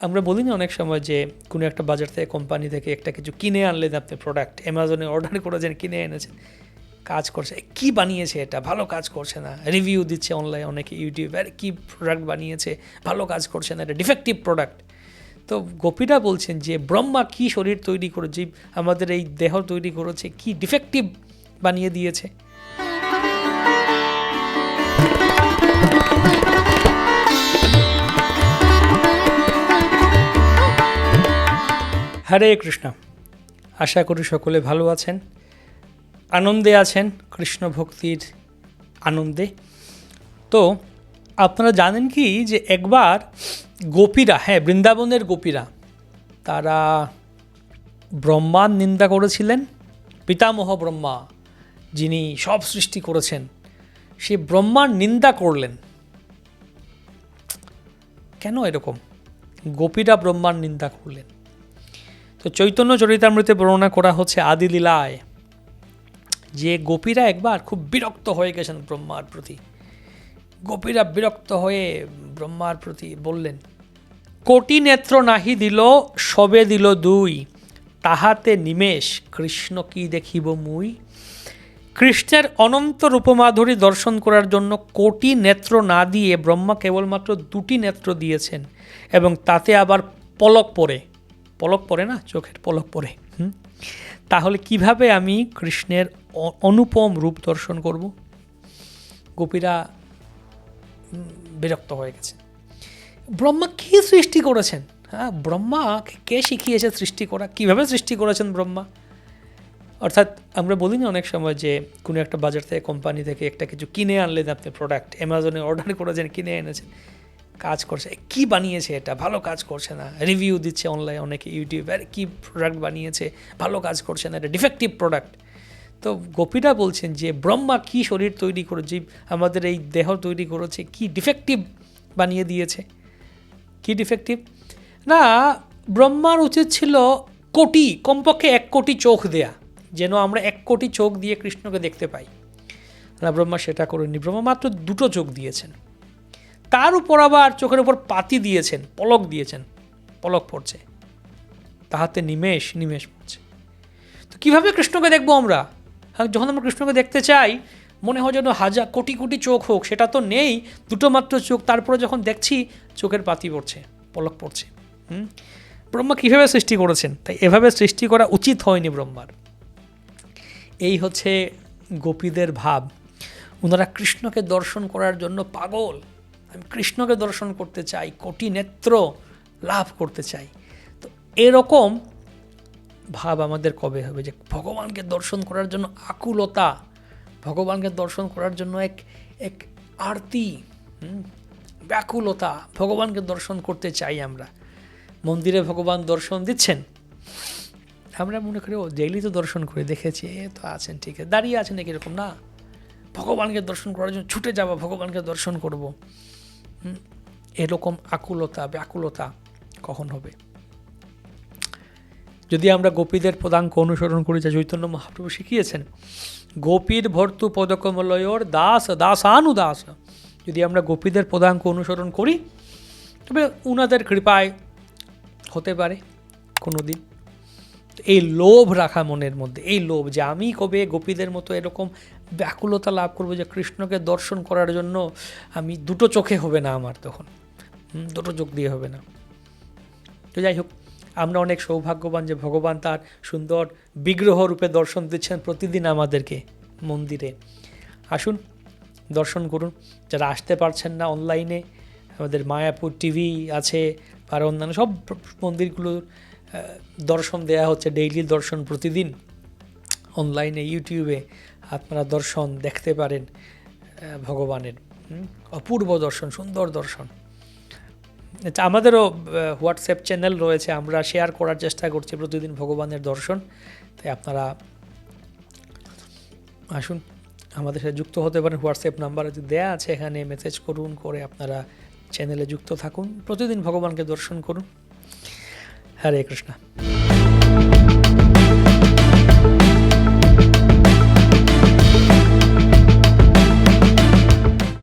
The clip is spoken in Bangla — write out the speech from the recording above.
আমরা বলি না অনেক সময় যে কোনো একটা বাজার থেকে কোম্পানি থেকে একটা কিছু কিনে আনলেন, আপনি প্রোডাক্ট অ্যামাজনে অর্ডার করেছেন, কিনে এনেছেন, কাজ করছে, কি বানিয়েছে এটা, ভালো কাজ করছে না, রিভিউ দিচ্ছে অনলাইন অনেকে ইউটিউবে, আর কি প্রোডাক্ট বানিয়েছে, ভালো কাজ করছে না, এটা ডিফেক্টিভ প্রোডাক্ট। তো গোপীরা বলছেন যে ব্রহ্মা কি শরীর তৈরি করেছে, আমাদের এই দেহ তৈরি করেছে, কি ডিফেক্টিভ বানিয়ে দিয়েছে। হরে কৃষ্ণ, আশা করি সকলে ভালো আছেন, আনন্দে আছেন, কৃষ্ণ ভক্তির আনন্দে। তো আপনারা জানেন কি যে একবার গোপীরা, বৃন্দাবনের গোপীরা, তারা ব্রহ্মার নিন্দা করেছিলেন। পিতামহ ব্রহ্মা, যিনি সব সৃষ্টি করেছেন, সে ব্রহ্মার নিন্দা করলেন। কেন এরকম গোপীরা ব্রহ্মার নিন্দা করলেন? তো চৈতন্য চরিতামৃতে বর্ণনা করা হচ্ছে আদি লীলায় যে গোপীরা একবার খুব বিরক্ত হয়ে গেছেন ব্রহ্মার প্রতি। গোপীরা বিরক্ত হয়ে ব্রহ্মার প্রতি বললেন, কোটি নেত্র নাহি দিল, সবে দিল দুই, তাহাতে নিমেষ কৃষ্ণ কি দেখিব মুই। কৃষ্ণের অনন্ত রূপমাধুরী দর্শন করার জন্য কোটি নেত্র না দিয়ে ব্রহ্মা কেবলমাত্র দুটি নেত্র দিয়েছেন, এবং তাতে আবার পলক পড়ে না, চোখের পলক পড়ে। তাহলে কিভাবে আমি কৃষ্ণের অনুপম রূপ দর্শন করব? গোপীরা বিরক্ত হয়ে গেছে। ব্রহ্মা কি সৃষ্টি করেছেন? ব্রহ্মা কে শিখিয়েছে সৃষ্টি করা? কিভাবে সৃষ্টি করেছেন ব্রহ্মা? অর্থাৎ আমরা বলি না অনেক সময় যে কোনো একটা বাজার থেকে কোম্পানি থেকে একটা কিছু কিনে আনলেন, আপনি প্রোডাক্ট অ্যামাজনে অর্ডার করেছেন, কিনে এনেছেন, কাজ করছে, কি বানিয়েছে এটা, ভালো কাজ করছে না, রিভিউ দিচ্ছে অনলাইন অনেকে ইউটিউবে, আর কি প্রোডাক্ট বানিয়েছে, ভালো কাজ করছে না, এটা ডিফেক্টিভ প্রোডাক্ট। তো গোপীরা বলছেন যে ব্রহ্মা কি শরীর তৈরি করেছে, আমাদের এই দেহ তৈরি করেছে, কি ডিফেক্টিভ বানিয়ে দিয়েছে। কি ডিফেক্টিভ? না, ব্রহ্মার উচিত ছিল কমপক্ষে 1 কোটি চোখ দেয়া, যেন আমরা 1 কোটি চোখ দিয়ে কৃষ্ণকে দেখতে পাই। না, ব্রহ্মা সেটা করেননি। ব্রহ্মা মাত্র 2টো চোখ দিয়েছেন, তার উপর আবার চোখের উপর পাতি দিয়েছেন, পলক দিয়েছেন, পলক পড়ছে, তাহাতে নিমেষ পড়ছে। তো কীভাবে কৃষ্ণকে দেখবো আমরা? যখন আমরা কৃষ্ণকে দেখতে চাই, মনে হয় যেন হাজার কোটি কোটি চোখ হোক, সেটা তো নেই, 2টো মাত্র চোখ। তারপরে যখন দেখছি চোখের পাতি পড়ছে, পলক পড়ছে। ব্রহ্মা কীভাবে সৃষ্টি করেছেন? তাই এভাবে সৃষ্টি করা উচিত হয়নি ব্রহ্মার। এই হচ্ছে গোপীদের ভাব। ওনারা কৃষ্ণকে দর্শন করার জন্য পাগল। আমি কৃষ্ণকে দর্শন করতে চাই, কোটি নেত্র লাভ করতে চাই। তো এরকম ভাব আমাদের কবে হবে যে ভগবানকে দর্শন করার জন্য আকুলতা, ভগবানকে দর্শন করার জন্য এক আরতি, ব্যাকুলতা, ভগবানকে দর্শন করতে চাই আমরা। মন্দিরে ভগবান দর্শন দিচ্ছেন, আমরা মনে করি ও ডেইলি তো দর্শন করে দেখেছি, তো আছেন, ঠিক আছে, দাঁড়িয়ে আছেন, এরকম না। ভগবানকে দর্শন করার জন্য ছুটে যাওয়া, ভগবানকে দর্শন করব, এরকম আকুলতা, ব্যাকুলতা কখন হবে? যদি আমরা গোপীদের পদাঙ্ক অনুসরণ করি, যা চৈতন্য মহাপ্রভু শিখিয়েছেন, গোপীর ভর্তু পদকমলয়র দাস দাসানুদাস, যদি আমরা গোপীদের পদাঙ্ক অনুসরণ করি, তবে উনাদের কৃপায় হতে পারে কোনো দিন। এই লোভ রাখা মনের মধ্যে, এই লোভ যে আমি কবে গোপীদের মতো এরকম ব্যাকুলতা লাভ করবো যে কৃষ্ণকে দর্শন করার জন্য আমি 2টো চোখে হবে না, আমার তখন 2টো চোখ দিয়ে হবে না। তো যাই হোক, আমরা অনেক সৌভাগ্যবান যে ভগবান তার সুন্দর বিগ্রহ রূপে দর্শন দিচ্ছেন প্রতিদিন আমাদেরকে মন্দিরে। আসুন, দর্শন করুন। যারা আসতে পারছেন না, অনলাইনে আমাদের মায়াপুর টিভি আছে, আর অন্যান্য সব মন্দিরগুলোর দর্শন দেয়া হচ্ছে, ডেইলি দর্শন প্রতিদিন অনলাইনে ইউটিউবে আপনারা দর্শন দেখতে পারেন ভগবানের। অপূর্ব দর্শন, সুন্দর দর্শন। আমাদেরও হোয়াটসঅ্যাপ চ্যানেল রয়েছে, আমরা শেয়ার করার চেষ্টা করছি প্রতিদিন ভগবানের দর্শন। তাই আপনারা আসুন, আমাদের সাথে যুক্ত হতে পারেন। হোয়াটসঅ্যাপ নাম্বার দেয়া আছে এখানে, মেসেজ করুন, করে আপনারা চ্যানেলে যুক্ত থাকুন, প্রতিদিন ভগবানকে দর্শন করুন। হরে কৃষ্ণ।